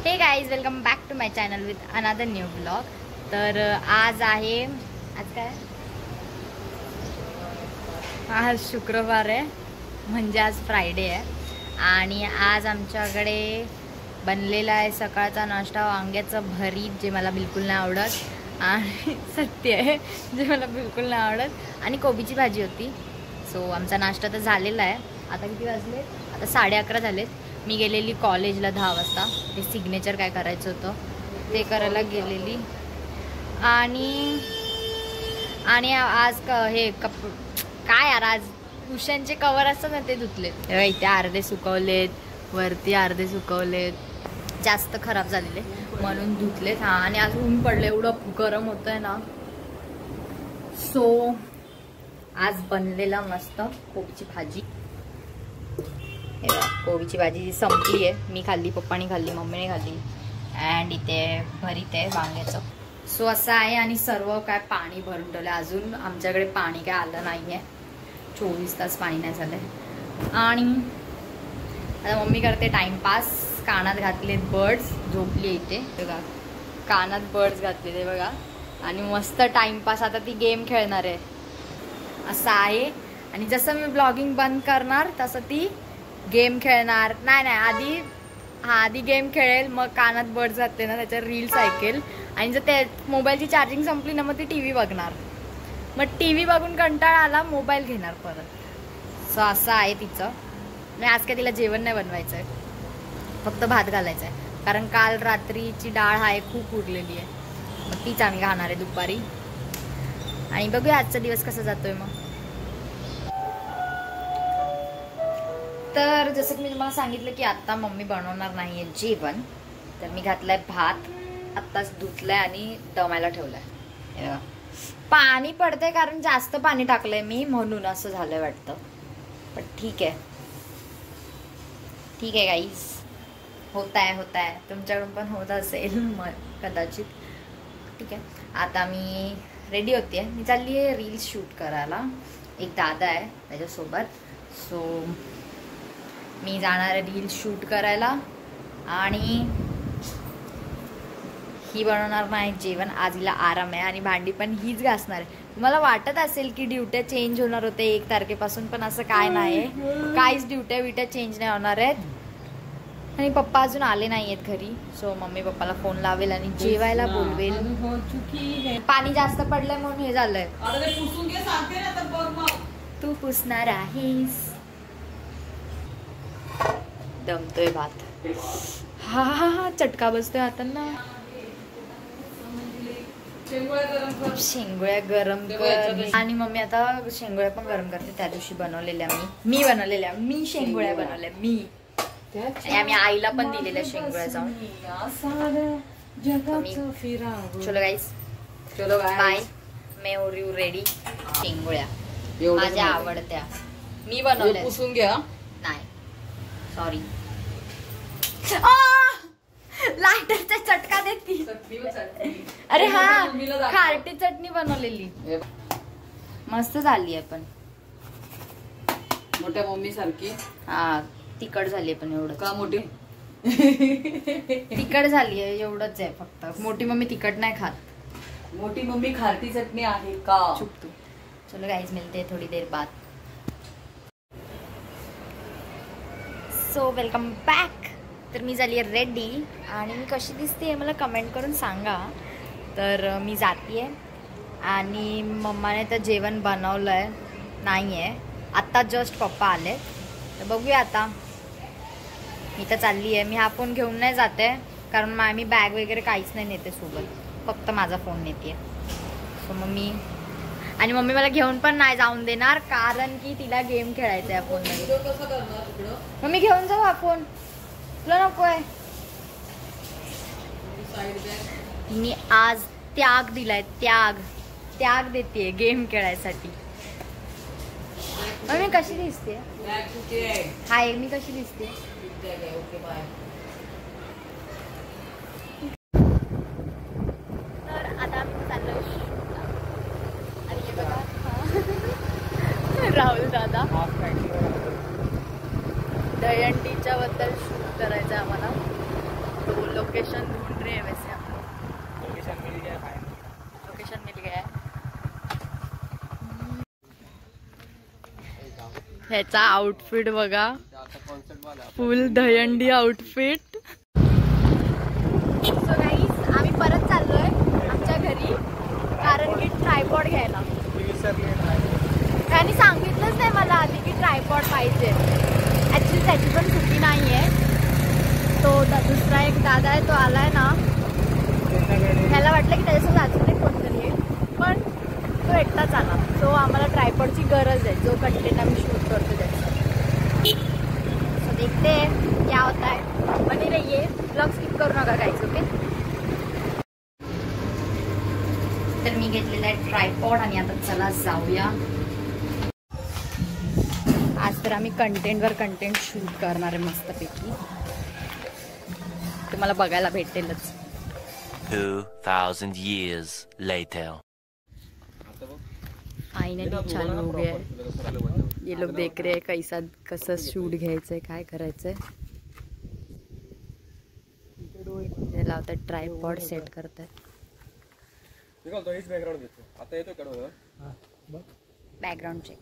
हे guys, welcome back to my channel with another new blog. तर आज काय आज शुक्रवार आहे, म्हणजे आज फ्रायडे आहे. आणि आज आमच्याकडे बनलेला आहे सकाळचा नाश्ता, वांग्याचं भरीत जे मला बिलकुल नाही आवडत, आणि सत्य आहे जे मला बिलकुल नाही आवडत, आणि कोबीची भाजी होती. सो आमचा नाश्ता तर झालेला आहे. आता किती वाजले? आता 11:30 झालेत. मी गेलेली कॉलेजला 10 वाजता. ते सिग्नेचर काय करायचं होतं ते करायला गेलेली. आणि आज हे काय यार, आज उशांचे कवर असतात ना ते धुतलेत. इथे अर्धे सुकवलेत, वरती अर्धे सुकवलेत, जास्त खराब झालेले म्हणून धुतलेत. हा, आणि आज ऊन पडलं, एवढं गरम होतंय ना. सो आज बनलेला मस्त कोबीची भाजी. कोबीची भाजी संपली आहे, मी खाल्ली, पप्पानी खाल्ली, मम्मीने खाल्ली. अँड इथे भरीत आहे वांग्याचं. सो असं आहे. आणि सर्व काय पाणी भरून ठेवलं. अजून आमच्याकडे पाणी काय आलं नाही आहे, 24 तास पाणी नाही झालंय. आणि आता मम्मी करते टाइमपास. कानात घातलेत बर्ड्स, झोपली इथे बघा, कानात बर्ड्स घातले ते बघा, आणि मस्त टाइमपास. आता ती गेम खेळणार आहे असं आहे. आणि जसं मी ब्लॉगिंग बंद करणार तसं ती गेम खेळणार. नाही, आधी गेम खेळेल, मग कानात बर्ड्स जाते ना त्याच्यावर रील्स ऐकेल, आणि जर त्या मोबाईलची चार्जिंग संपली ना मग ती TV बघणार. मग TV बघून कंटाळा आला, मोबाईल घेणार परत. सो असं आहे तिचं. नाही, आज काय तिला जेवण नाही बनवायचं आहे, फक्त भात घालायचं आहे, कारण काल रात्रीची डाळ आहे खूप उरलेली आहे, मग तीच आम्ही खाणार आहे दुपारी. आणि बघूया आजचा दिवस कसा जातोय. मग तर जसं की मी तुम्हाला सांगितलं की आत्ता मम्मी बनवणार नाहीये जेवण, तर मी घातलाय भात, आत्ताच धुतलाय आणि दमायला ठेवलाय. पाणी पडतंय कारण जास्त पाणी टाकलंय मी, म्हणून असं झालंय वाटतं. पण ठीक आहे गाईज, होत आहे. तुमच्याकडून पण होत असेल कदाचित. ठीक आहे, आता मी रेडी होते, मी चालली आहे रील्स शूट करायला. एक दादा आहे त्याच्यासोबत. सो मी जाणार आहे रील्स शूट करायला. आणि ही बनवणार नाही जेवण, आज हिला आराम आहे, आणि भांडी पण हीच घासणार आहे. मला वाटत असेल की ड्युट्या चेंज होणार होते 1 तारखेपासून, पण असं काय नाही, काहीच ड्युट्या चेंज नाही होणार आहेत. आणि पप्पा अजून आले नाही आहेत घरी. सो मम्मी पप्पाला फोन लावेल आणि जेवायला बोलवेल. पाणी जास्त पडलंय म्हणून हे झालंय. तू पुसणार आहेस. दमतोय भात. हा चटका बसतोय हातांना. शेंगुळ्या गरम कर. आणि मम्मी आता शेंगुळ्या पण गरम करते. त्या दिवशी बनवलेल्या मी शेंगुळ्या बनवल्या मी. आम्ही आईला पण दिलेल्या शेंगुळ्या जाऊन. चलो गाईस, बाय. मैं हो रही रेडी. शेंगुळ्या माझ्या आवडत्या, मी बनवल्या. पुसून घ्या. नाही, सॉरी. लाईटरचा चटका देती. अरे हा, खारटी चटणी बनवलेली मस्त झाली आहे, पण मोठ्या मम्मी सारखी. हा, तिखट झाली पण एवढं का मोठी तिखट झाली आहे एवढंच आहे फक्त. मोठी मम्मी तिखट नाही खात. मोठी मम्मी खारटी चटणी आहे का? चुप तू. चलो गाइस, मिलते हैं थोड़ी देर बाद. So welcome back. तर मी झाली आहे रेडी, आणि मी कशी दिसते मला कमेंट करून सांगा. तर मी जाते आहे, आणि मम्माने तर जेवण बनवलं आहे नाही आहे. आत्ता जस्ट पप्पा आले, तर बघूया आता. मी तर चालली आहे. मी हा फोन घेऊन नाही जाते, कारण मी बॅग वगैरे काहीच नाही नेते सोबत, फक्त माझा फोन नेते. सो मम्मी मला घेऊन पण नाही जाऊन देणार, कारण की तिला गेम खेळायचा आहे फोनमध्ये. मम्मी घेऊन जाऊ हा फोन, तुला नको आहे. मी आज त्याग दिलाय, त्याग देते गेम खेळायसाठी. मम्मी कशी दिसते? हाय, मी कशी दिसते? तर आता आम्ही चाललो आणि हे बघा राहुल दादा दहीहंडीच्या बद्दल शूट करायचं आम्हाला. तो लोकेशन ढूंढ रहे हैं वैसे हम लोग। लोकेशन मिल गया है। ह्याचा आउटफिट बघा, फुल दहंडी आउटफिट। सो गाईज आम्ही परत चाललोय आमच्या घरी, कारण की ट्रायपॉड घ्यायला त्यांनी सांगितलंच नाही मला आधी की ट्रायपॉड पाहिजे। ऍक्च्युली त्याची पण सुट्टी नाही आहे। तो दुसरा एक दादा आहे, तो आलाय ना, ह्याला वाटलं की त्याच्यासोबत अजून एक कोणतरी आहे, पण तो एकटाच आला। सो आम्हाला ट्रायपॉडची गरज आहे, जो कंटेंट आम्ही शूट करतो त्याच्यासाठी। सो देखते हैं क्या होता है, बने रहिए, ब्लॉग स्किप करू नका गाईज, ओके। तर मी घेतलेला आहे ट्रायपॉड आणि आता चला जाऊया। आज तर आम्ही कंटेंटवर कंटेंट शूट करणार आहे मस्तपैकी, तुम्हाला बघायला भेटेलच। 2000 years later. आईने चालू हो गया है, ये लोग देख रहे हैं कसं शूट घ्यायचंय, काय करायचंय। ते लावतात ट्रायपॉड सेट करतात। Background check.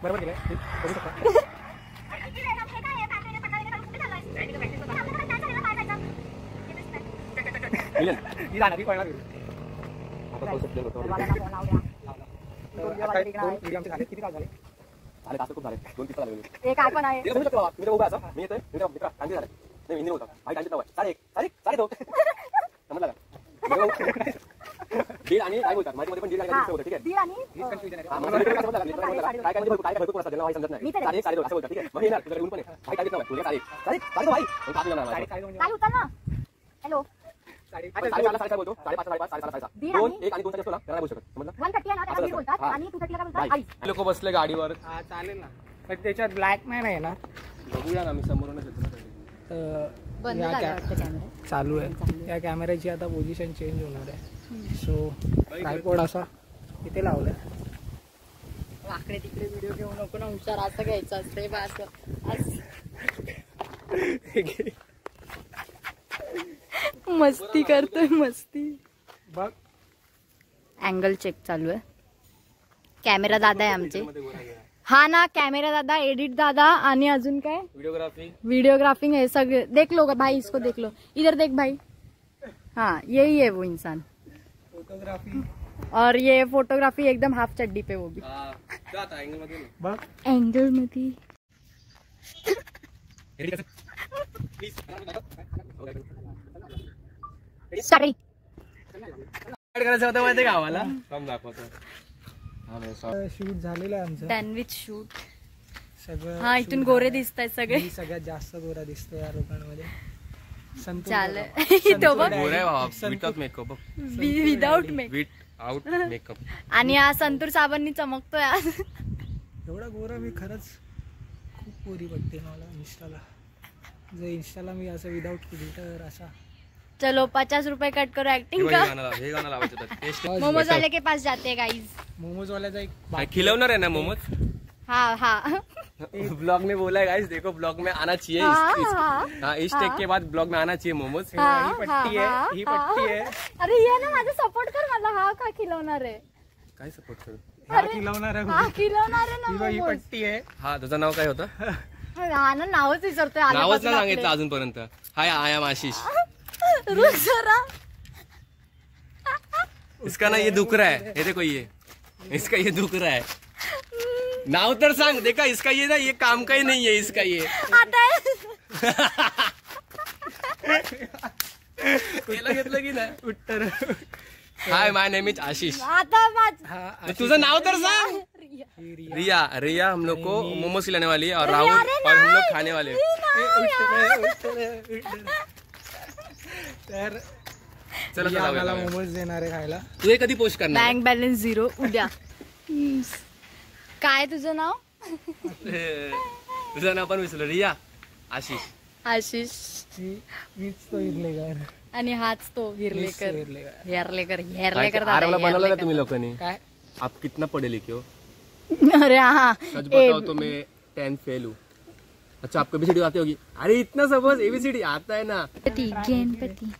बरोबर केलंय। आणि काय बोलतात माझ्यामध्ये पण डील आणि होतं, ठीक आहे, डील आणि कन्फ्युजन आहे। काय काय म्हणजे काय भरपूर असतात, ज्यांना समजत नाही, साडे साडे असं बोलतात, ठीक आहे। मग येणार तुझ्याकडे ऊन पण आहे, भाई काय देत नाही, तुझ्या साडे साडे साडे भाई काय होता ना। हॅलो, 5:30 बोलतो, 5:30 5:30 2 1 आणि 2 चा असतो ना, त्याला बोलू शकत, समजलं। 130 आहे ना, त्याला बोलतात, आणि 230 ला बोलतात आई। लोक बसले गाडीवर, हा चालेल ना, पण त्याच्यात ब्लॅक मॅन आहे ना, बघूया ना, मी समोरूनच येतो ना। चालू आहे, या कॅमेऱ्याची आता पोझिशन चेंज होणार आहे। सो ट्रायपॉड असा इथे लावलाय, वाकडे तिकडे व्हिडिओ घेऊ नको ना, हुशार असं घ्यायचं असते बा, असं मस्ती करतोय, मस्ती बघ। अँगल चेक चालू आहे। कॅमेरा दादा आहे आमचे, हा ना, कॅमेरा दादा, एडिट दादा, आणि अजून काय वीडियोग्राफिंग है सगळे। देख लो भाई, इसको देख लो, इधर देख भाई, हाँ यही है वो इंसान। फोटोग्राफी और ये फोटोग्राफी एकदम हाफ चड्डी पे, वो भी एंगल मध्ये। करायचं होतं माहिती का आम्हाला, शूट झालेलं आहे आमचं, सँडविच शूट सगळं। हा, इथून गोरे दिसत आहेत सगळे, सगळ्यात जास्त गोरा दिसतो या लोकांमध्ये। चाल तो बघ, without makeup, without without makeup, आणि हा संतूर साबणनी चमकतोय आज। एवढा गोरा मी खरंच खूप गोरी वाटते मला इंस्टाला, जर इंस्टाला मी असं विदाउट फिल्टर असा। चलो 50 रुपये कट करो एक्टिंग का। हे गाणं लावायचं, मोमोज वाले के पास जाते हैं गाइस। मोमोज वाल्याचा एक खिलवणार है ना मोमोज। हाँ हाँ, ब्लॉग में बोला है गाइस, देखो ब्लॉग में आना चाहिए, हाँ इस टेक के बाद ब्लॉग में आना चाहिए मोमोज। ही पट्टी है, ही पट्टी है। अरे ये ना माझा सपोर्ट कर मला, हा का खिलवणार आहे, काय सपोर्ट करू, हा खिलवणार आहे, हा खिलवणार आहे ना, ही पट्टी आहे। हा तुझं नाव काय होतं? हा ना, नावच विसरतोय, नावच नाही सांगितलं अजूनपर्यंत। हाय, आय एम आशीष। रुक जरा, इसका ना ये दुख रहा है, ये देखो, ये इसका ये दुख रहा है, नाव तर सांग। देखा इसका ये ना, ये काम का ही नहीं है इसका, ये आता केला घेतलं की नाही उत्तर। हाय, माय नेम इज आशीष। आता तुझं नाव तर सांग। रिया, रिया हम लोग को मोमोज खिलाने वाली है, और राहुल और हम लोग खाने वाले हैं। तर चला रिया आम्हाला मोमोज देणार आहे खायला. तू हे कधी पोस्ट करणार बँक बॅलन्स 0 उद्या. काय तुझं नाव? तुझं नाव पण विसरलो. रिया आशिष. आशिष. मीच तो इरलेकर आणि हाच तो हिरलेकर. हिरलेकर. हेरलेकर अरे मला बनवलं ना तुम्ही लोकांनी. काय आप कितना पढ़े लिखे हो? अरे हाँ सच बताओ तो मैं 10 फेल हूँ. अच्छा आपको एबीसीडी आती होगी? अरे इतना समझ एबीसीडी आता है ना. गणपती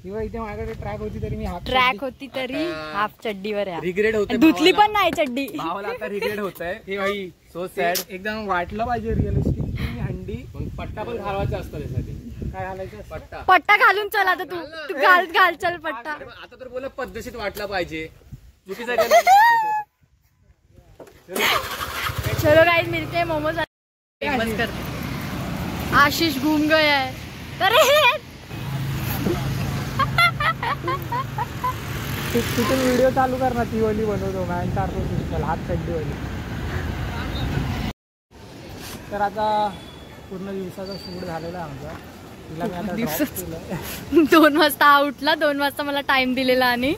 किंवा इथे माझ्याकडे ट्रॅक होती तरी मी हाफ ट्रॅक होती तरी हाफ चड्डीवर आहे. रिग्रेट होते. धुतली पण नाही चड्डी. भावाला आता रिग्रेट होत आहे. हे भाई सो सॅड. एकदम वाटलं पाहिजे रिअलिस्टिक की हंडी मग पट्टा पण घालवायचा असतो त्यासाठी. काय घालायचं पट्टा. पट्टा घालून चल आता तू घाल चल पट्टा. अरे मग आता तर बोला पद्धतशीर वाटला पाहिजे. चुकीचं आहे का नाही? चलो गाइस मिलते हैं मोमोज फेमस करते. आशीष घूम गया है. अरे तिथून व्हिडिओ चालू कर ना. ती वाली बनवतो मॅन चारतो सिस्टल हात चड्डीवाली. तर आता पूर्ण दिवसाचा शूट झालेला आहे आमचा. तिला मी आता ड्रॉप केलं. 2 वाजता हा उठला. 2 वाजता मला टाइम दिलेला आणि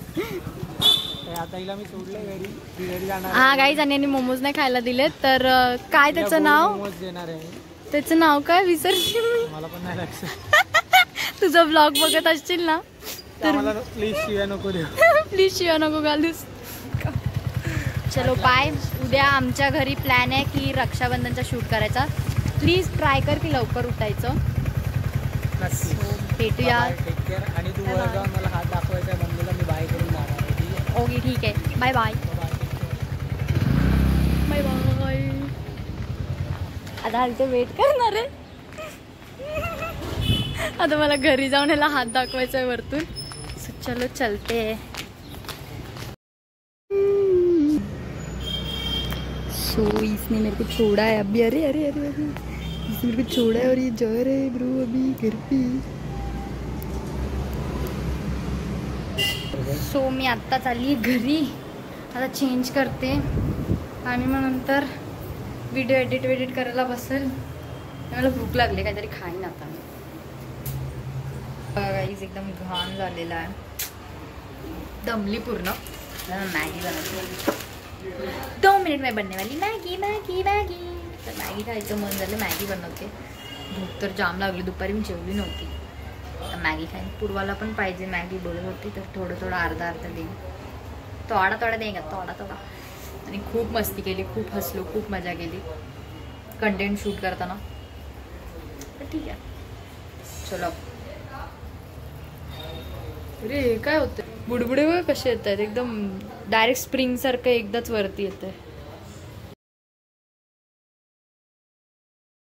आता हिला मी सोडले घरी. ती घरी जाणार. हा गाईज आणि मोमोज नाही खायला दिले तर काय त्याचं नाव? मोमोज देणार आहे. त्याचं नाव काय विसरली मी. मला पण नाही लक्षात. तुझा ब्लॉग बघत असशील ना तर मला प्लीज शिव्या नको देऊ. प्लीज शिवा नको घालूस. चलो बाय. उद्या आमच्या घरी प्लॅन आहे की रक्षाबंधनचा शूट करायचा. प्लीज ट्राय कर की लवकर उठायचं. भेटूया. Take care. आणि तू वर जाऊन मला हात दाखवायचा आहे मम्मीला. मी बाय करून जाणार आहे. ठीक आहे. ओके ठीक आहे. Bye bye. Bye bye. आता हलते वेट करणार आहे. आता मला घरी जाऊन याला हात दाखवायचा आहे वरतून. चलो चलते. सो इसने मेरे को छोड़ा है अभी. अरे अरे अरे अरे इसने मेरे को छोड़ा है और ये जा रहा है ब्रो अभी घर पे. सो मी आत्ता चालली घरी. आता चेंज करते आणि मग नंतर व्हिडिओ एडिट करायला बसेल. मला भूक लागली काहीतरी खाईन आता मी. गाईज एकदम घाण झालेला आहे. दमली पूर्ण. मॅगी बनवते. 2 मिनिट में बनने वाली मॅगी मॅगी मॅगी. तर मॅगी खायचं मन झालं. मॅगी बनवते. भूक तर जाम लागली. दुपारी मी जेवली नव्हती. तर मॅगी खाईन. पूर्वाला पण पाहिजे मॅगी बोलत होती. तर थोडं अर्धा देईन. थोडा देईन का थोडा. आणि खूप मस्ती केली. खूप हसलो. खूप मजा केली कंटेंट शूट करताना. तर ठीक आहे. चलो. अरे काय होतं बुडबुडे कसे येत आहेत एकदम डायरेक्ट स्प्रिंग सारखं एकदाच वरती येत आहे.